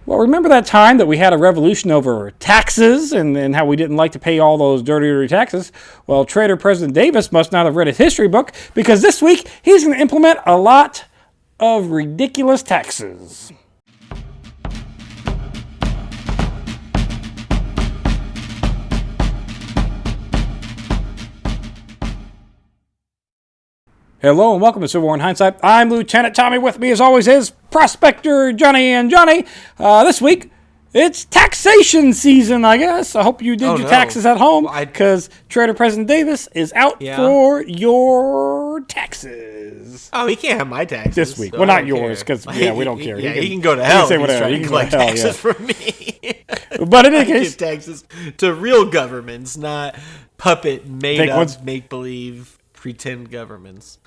Well, remember that time that we had a revolution over taxes and how we didn't like to pay all those dirty taxes? Well, Traitor President Davis must not have read his history book, because this week he's going to implement a lot of ridiculous taxes. Hello and welcome to Civil War in Hindsight. I'm Lieutenant Tommy. With me, as always, is Prospector Johnny. And Johnny, this week, it's taxation season, I guess. I hope you did your taxes at home, because Traitor President Davis is out for your taxes. Oh, he can't have my taxes. This week. So well, not yours, because we don't care. Yeah, he can go to hell. He can say whatever. He can collect taxes from me. But in any case, give taxes to real governments, not puppet, made-up, make-believe, pretend governments.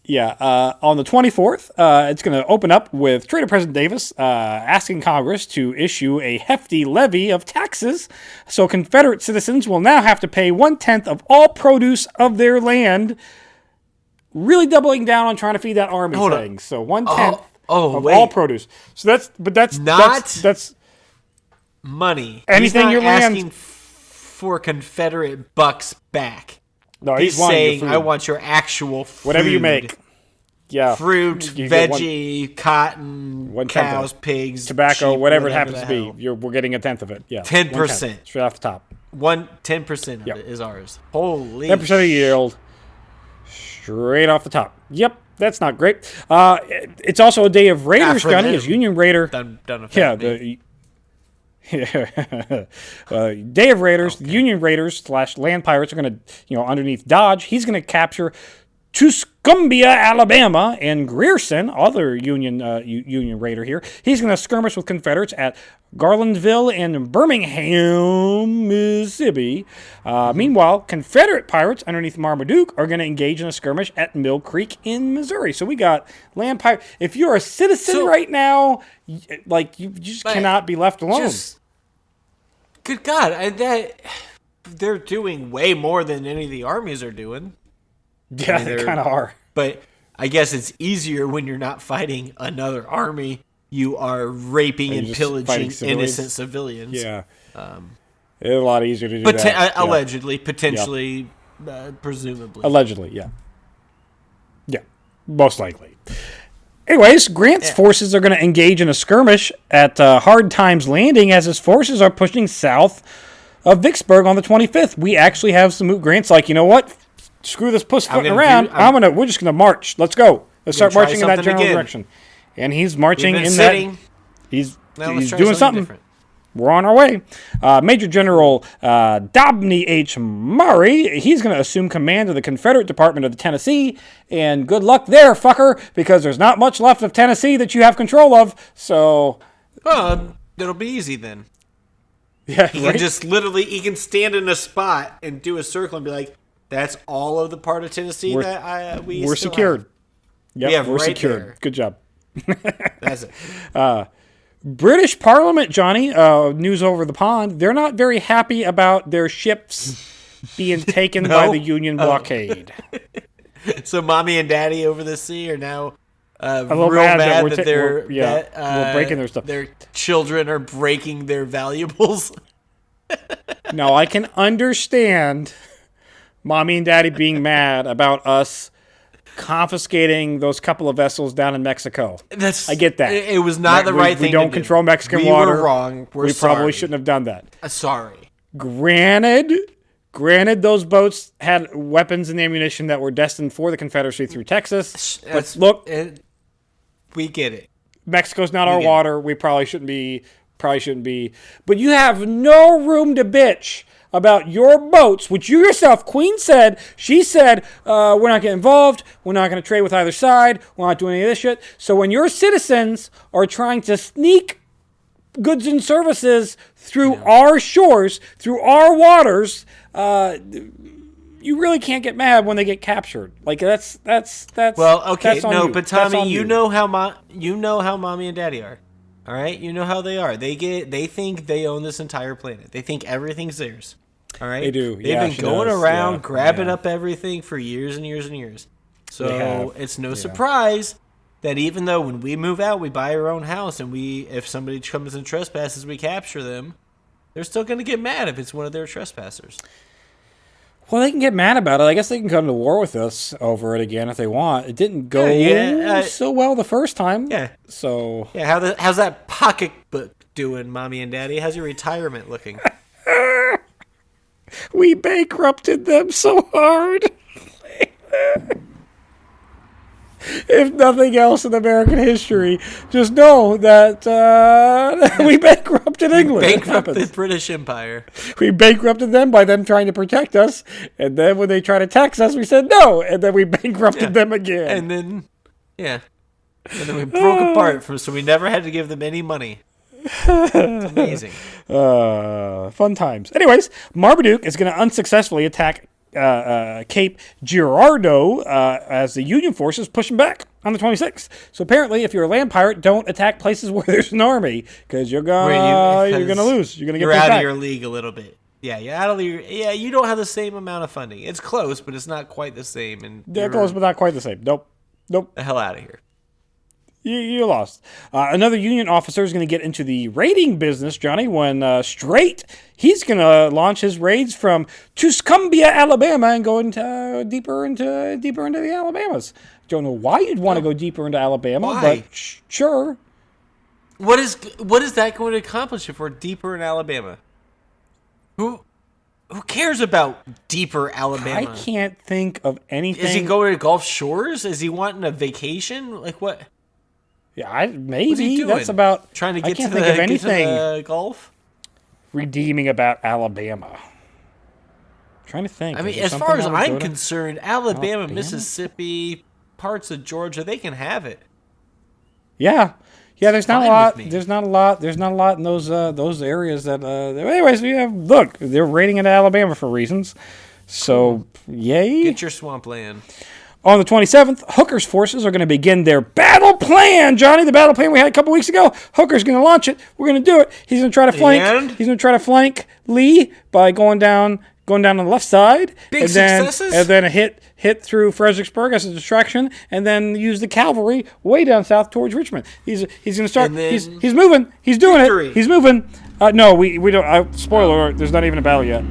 Yeah, on the 24th, it's going to open up with Traitor President Davis asking Congress to issue a hefty levy of taxes, so Confederate citizens will now have to pay 1/10 of all produce of their land, really doubling down on trying to feed that army thing. So 1/10 of all produce. So that's money. Anything your land asking for Confederate bucks back. No, he's saying, I want your actual food. Whatever you make. Yeah. Fruit, veggie, cotton, cows, pigs, tobacco, sheep, whatever it happens to be. We're getting 1/10 of it. Yeah. 10%. Straight off the top. 10% of it is ours. Holy 10% of the yield. Straight off the top. Yep. That's not great. It's also a day of Raiders, Johnny, as Union Raider. Day of Raiders, Union Raiders / land pirates are going to, underneath Dodge. He's going to capture Tuscumbia, Alabama, and Grierson, other Union Raider here. He's going to skirmish with Confederates at Garlandville and Birmingham, Mississippi. Meanwhile, Confederate pirates underneath Marmaduke are going to engage in a skirmish at Mill Creek in Missouri. So we got land pirates. If you're a citizen right now, you just cannot be left alone. Good God, they're doing way more than any of the armies are doing. Yeah, they kind of are. But I guess it's easier when you're not fighting another army. You are raping and pillaging innocent civilians. Yeah. It's a lot easier to do that. Allegedly, potentially, presumably. Allegedly, yeah. Yeah, most likely. Anyways, Grant's forces are going to engage in a skirmish at Hard Times Landing as his forces are pushing south of Vicksburg on the 25th. We actually have some Grant's like, you know what? Screw this pussyfooting around. We're just gonna march. Let's go. Let's start marching in that general direction. And he's marching in that. He's doing something. Different. We're on our way. Major General Dobney H. Murray, he's going to assume command of the Confederate Department of the Tennessee. And good luck there, fucker, because there's not much left of Tennessee that you have control of. So, it'll be easy then. Yeah, he can just he can stand in a spot and do a circle and be like, that's all of the part of Tennessee we're secured. Yep, we're secured. There. Good job. That's it. British Parliament, Johnny, news over the pond, they're not very happy about their ships being taken by the Union blockade. So mommy and daddy over the sea are now a little mad that we're breaking their stuff. Their children are breaking their valuables. No, I can understand mommy and daddy being mad about us confiscating those couple of vessels down in Mexico. I get that. It was not the right thing to do. We don't control Mexican water. We were wrong. We probably shouldn't have done that. Sorry. Granted, those boats had weapons and ammunition that were destined for the Confederacy through Texas. But look, we get it. Mexico's not our water. We probably shouldn't be. But you have no room to bitch about your boats, which you yourself, Queen said, we're not getting involved, we're not going to trade with either side, we're not doing any of this shit. So when your citizens are trying to sneak goods and services through our shores, through our waters, you really can't get mad when they get captured. Like that's well, okay, that's on you. But Tommy, you know how mommy and daddy are. All right, you know how they are. They think they own this entire planet. They think everything's theirs. All right, they do. They've been going around grabbing up everything for years and years and years. So it's no surprise that even though when we move out, we buy our own house, and if somebody comes and trespasses, we capture them, they're still going to get mad if it's one of their trespassers. Well, they can get mad about it. I guess they can come to war with us over it again if they want. It didn't go so well the first time. Yeah. So. Yeah, how's that pocketbook doing, Mommy and Daddy? How's your retirement looking? We bankrupted them so hard. If nothing else in American history, just know that we bankrupted England. We bankrupted the British Empire. We bankrupted them by them trying to protect us, and then when they tried to tax us, we said no, and then we bankrupted them again. And then, and then we broke apart, so we never had to give them any money. It's amazing. Fun times. Anyways, Marmaduke is going to unsuccessfully attack Cape Girardeau as the Union forces push him back on the 26th. So apparently, if you're a land pirate, don't attack places where there's an army because you're gonna lose. You're gonna get out back. Of your league a little bit. Yeah, you're out of your. Yeah, you don't have the same amount of funding. It's close, but it's not quite the same. And they're close, but not quite the same. Nope. The hell out of here. You lost. Another Union officer is going to get into the raiding business, Johnny, when he's going to launch his raids from Tuscumbia, Alabama, and go deeper into the Alabamas. Don't know why you'd want to go deeper into Alabama, but sure. What is that going to accomplish if we're deeper in Alabama? Who cares about deeper Alabama? I can't think of anything. Is he going to Gulf Shores? Is he wanting a vacation? Like what? Yeah, maybe that's about trying to get to the Gulf. Redeeming about Alabama. Trying to think. I mean, as far as I'm concerned, Alabama, Mississippi, parts of Georgia, they can have it. Yeah. There's not a lot. There's not a lot in those areas that. Anyways, look, they're raiding into Alabama for reasons. So, yay! Get your swampland. On the 27th, Hooker's forces are going to begin their battle plan. Johnny, the battle plan we had a couple weeks ago. Hooker's going to launch it. We're going to do it. He's going to try to flank. He's going to try to flank Lee by going down on the left side. Big successes. And then a hit through Fredericksburg as a distraction, and then use the cavalry way down south towards Richmond. He's going to start. He's moving. He's doing it. He's moving. No, we don't. Spoiler alert. There's not even a battle yet.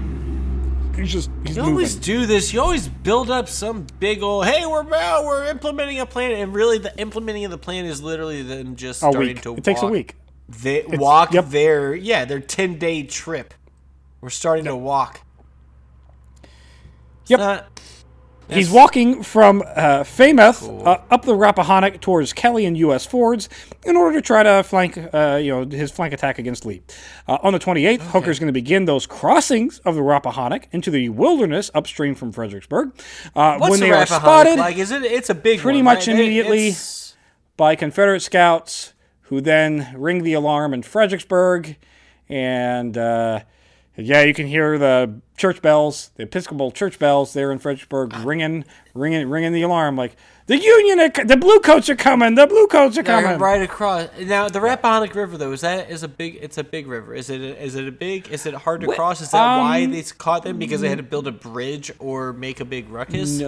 He's you always do this. You always build up some big old, hey, we're implementing a plan, and really the implementing of the plan is literally them just starting to walk. It takes a week. Their 10-day trip. We're starting to walk. He's walking from Famous up the Rappahannock towards Kelly and U.S. Fords in order to try to flank, his flank attack against Lee. On the 28th, Hooker's going to begin those crossings of the Rappahannock into the wilderness upstream from Fredericksburg. When they are spotted, like? It's a big pretty one, much right? immediately by Confederate scouts, who then ring the alarm in Fredericksburg, and you can hear the church bells, the Episcopal church bells there in Fredericksburg ringing the alarm like the the bluecoats are coming. The bluecoats are coming right across. Now the Rappahannock River though, it's a big river. Is it hard to cross? Is that why they caught them, because they had to build a bridge or make a big ruckus?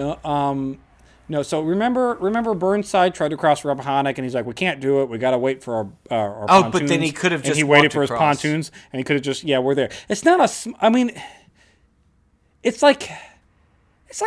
No, so remember Burnside tried to cross Rappahannock, and he's like, we can't do it. We got to wait for our pontoons. But then he could have just he waited for his pontoons, and he could have just, we're there. It's not it's like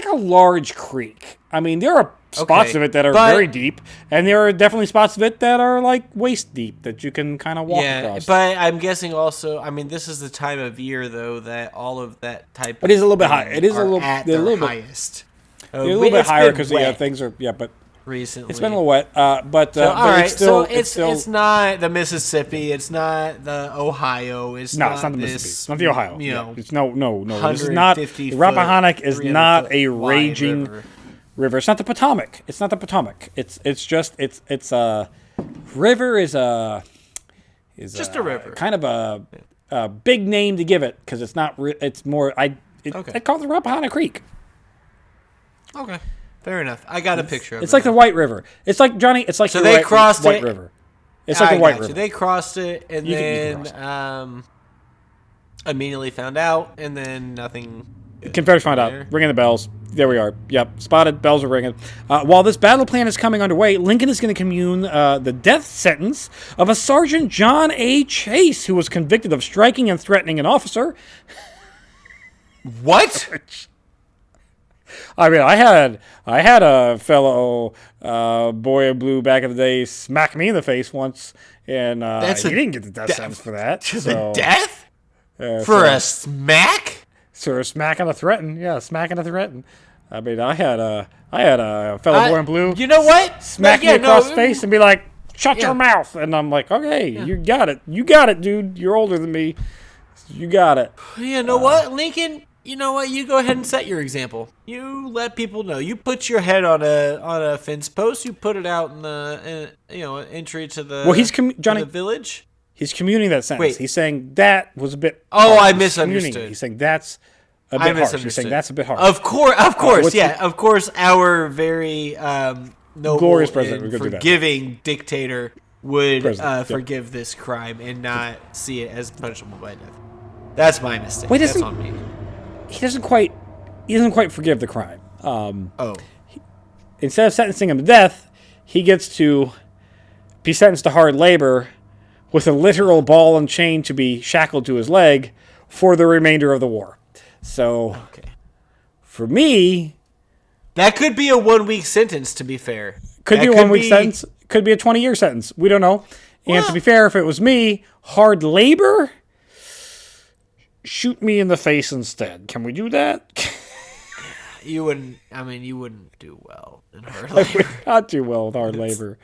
a large creek. I mean, there are spots of it that are very deep, and there are definitely spots of it that are like waist deep that you can kind of walk across. But I'm guessing also, this is the time of year, though, that all of that type of... It is a little bit high. It is a little bit highest. A little bit higher because things are but recently it's been a little wet. All right, it's still, it's not the Mississippi. It's not the Ohio. It's not the Mississippi. It's not the Ohio. It's no. This is not the Rappahannock is not a raging river. It's not the Potomac. It's It's just river is just a river. Kind of a big name to give it because it's not. It's more. I call it the Rappahannock Creek. Okay, fair enough. I got a picture of it. It's like the White River. It's like, Johnny, it's like they crossed White River. It's like the White River. They crossed it, and then immediately found out, and then nothing Confederates find out. Ringing the bells. There we are. Yep. Spotted. Bells are ringing. While this battle plan is coming underway, Lincoln is going to commune the death sentence of a Sergeant John A. Chase, who was convicted of striking and threatening an officer. What? I mean, I had a fellow boy in blue back in the day smack me in the face once, and he didn't get the death sentence for that. The death? For a smack? So a smack and a threaten. Yeah, smack and a threaten. I mean, I had a fellow boy in blue. You know what? Smack me across the face and be like, "Shut your mouth!" And I'm like, "Okay, you got it, dude. You're older than me. You got it." You know what, Lincoln? You know what? You go ahead and set your example. You let people know. You put your head on a fence post. You put it out in the entry to the the village. He's communing that sentence. Wait. He's saying that was a bit. Oh, I misunderstood. He's saying that's a bit harsh. He's saying that's a bit harsh. Of course, yeah. Of course, our very noble, glorious president, and forgiving dictator would forgive this crime and not see it as punishable by death. That's my mistake. That's on me. He doesn't quite forgive the crime. Instead of sentencing him to death, he gets to be sentenced to hard labor with a literal ball and chain to be shackled to his leg for the remainder of the war. So, for me, that could be a 1-week sentence. To be fair, could be a 1-week sentence. Could be a 20-year sentence. We don't know. And to be fair, if it was me, hard labor. Shoot me in the face instead. Can we do that? You wouldn't. I mean, you wouldn't do well in hard labor. I would not do well with hard labor.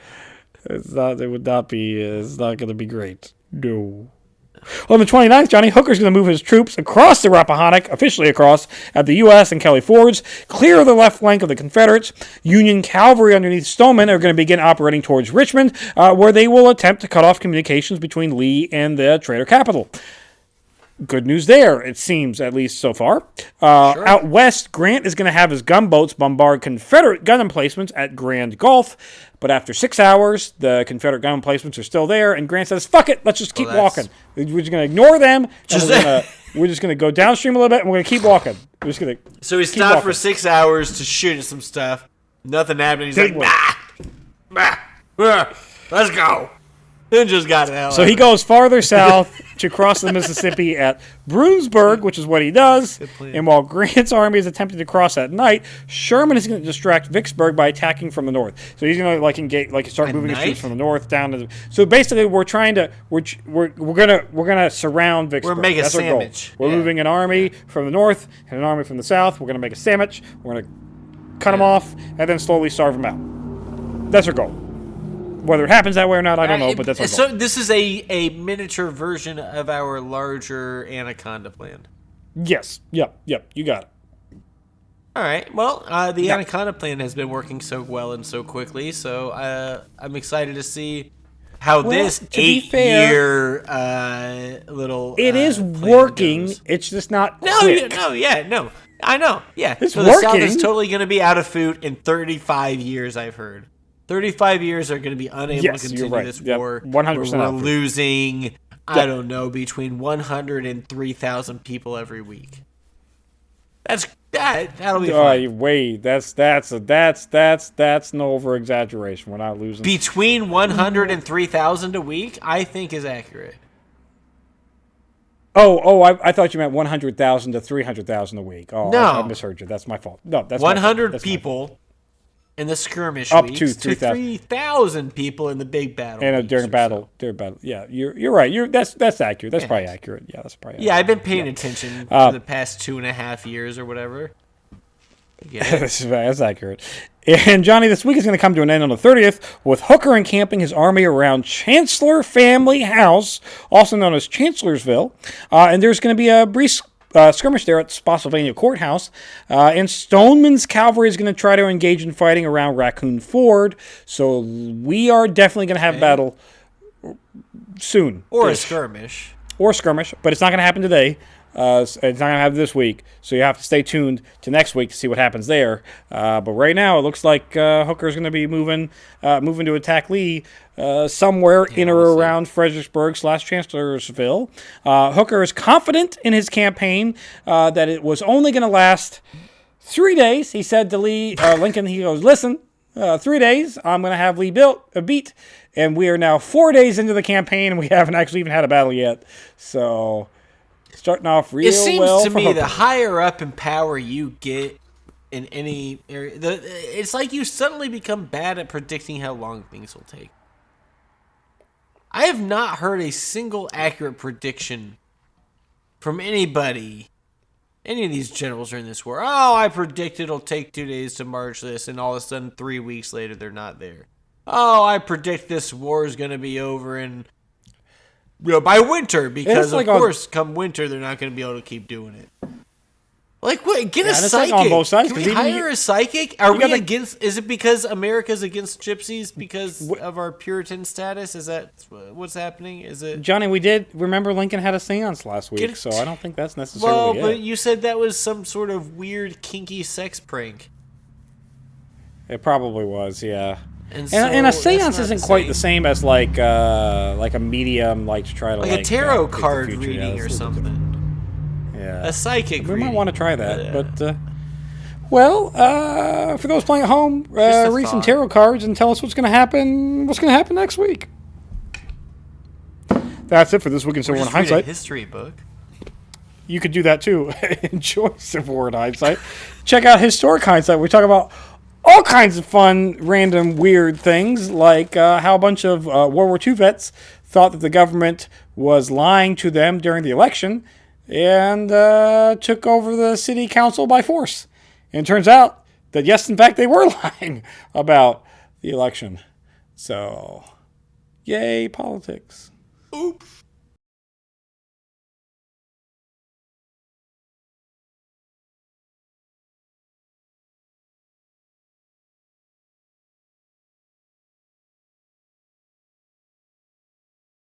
It's not. It would not be. It's not going to be great. No. On the 29th, Johnny Hooker's going to move his troops across the Rappahannock, officially across, at the U.S. and Kelly Fords, clear the left flank of the Confederates. Union cavalry underneath Stoneman are going to begin operating towards Richmond, where they will attempt to cut off communications between Lee and the Traitor capital. Good news there, it seems, at least so far. Sure. Out west, Grant is going to have his gunboats bombard Confederate gun emplacements at Grand Gulf. But after 6 hours, the Confederate gun emplacements are still there, and Grant says, "Fuck it, let's just keep walking. We're just going to ignore them, and we're just going to go downstream a little bit, and we're going to keep walking. We're just going to." So he stopped for 6 hours to shoot at some stuff. Nothing happened. He's let's go. And just got it. So he goes farther south to cross the Mississippi at Bruinsburg, which is what he does. And while Grant's army is attempting to cross at night, Sherman is going to distract Vicksburg by attacking from the north. So he's going to engage, start moving his troops from the north down to. So basically, we're gonna surround Vicksburg. We're making a sandwich. We're moving an army from the north and an army from the south. We're going to make a sandwich. We're going to cut them off and then slowly starve them out. That's our goal. Whether it happens that way or not, I don't know, but that's our goal. So this is a miniature version of our larger Anaconda plan. Yes. Yep. You got it. All right. Well, the Anaconda plan has been working so well and so quickly, so I'm excited to see how this 8-year little it is working. Goes. It's just not quick. No. I know. Yeah. It's so working. The South is totally going to be out of food in 35 years, I've heard. 35 years are going to be unable to continue this war. 100%. We're losing, I don't know, between 100 and 3,000 people every week. That'll be fine. Wait, that's no over exaggeration. We're not losing between 100 and 3,000 a week. I think is accurate. I thought you meant 100,000 to 300,000 a week. Oh, no, I misheard you. That's my fault. No, that's 100 people. In the skirmish up weeks, to 3,000 people in the big battle. And during battle. Yeah, you're right. That's accurate. That's probably accurate. Yeah, that's probably. Yeah, I've been paying attention for the past 2.5 years or whatever. That's accurate. And Johnny, this week is going to come to an end on the 30th with Hooker encamping his army around Chancellor Family House, also known as Chancellorsville, and there's going to be a brief skirmish there at Spotsylvania Courthouse, and Stoneman's cavalry is going to try to engage in fighting around Raccoon Ford, so we are definitely going to have battle soon. Or a skirmish. But it's not going to happen today. It's not going to happen this week, so you have to stay tuned to next week to see what happens there. But right now, it looks like Hooker's going to be moving to attack Lee somewhere in or around Fredericksburg/Chancellorsville. Hooker is confident in his campaign that it was only going to last 3 days. He said to Lincoln, he goes, listen, 3 days, I'm going to have Lee beat. And we are now 4 days into the campaign, and we haven't actually even had a battle yet. So, starting off real well. It seems to me the higher up in power you get in any area, it's like you suddenly become bad at predicting how long things will take. I have not heard a single accurate prediction from anybody. Any of these generals during this war. Oh, I predict it'll take 2 days to march this, and all of a sudden 3 weeks later they're not there. Oh, I predict this war is going to be over by winter, because of course, come winter they're not going to be able to keep doing it. Like, what? Get a psychic. Like on both sides. Can we hire a psychic? Are we against? Is it because America's against gypsies because of our Puritan status? Is that what's happening? Is it Johnny? We did remember Lincoln had a seance last week, so I don't think that's necessarily. Well, but you said that was some sort of weird, kinky sex prank. It probably was, yeah. And a seance isn't quite the same as like a medium, like to try to like a tarot card reading or something. Yeah, a psychic. We might want to try that, but for those playing at home, read some tarot cards and tell us what's going to happen. What's going to happen next week? That's it for this week in Civil War in Hindsight. Read a history book. You could do that too. Enjoy Civil War in Hindsight. Check out Historic Hindsight. We talk about all kinds of fun, random, weird things, like how a bunch of World War II vets thought that the government was lying to them during the election and took over the city council by force. And it turns out that, yes, in fact, they were lying about the election. So, yay, politics. Oops.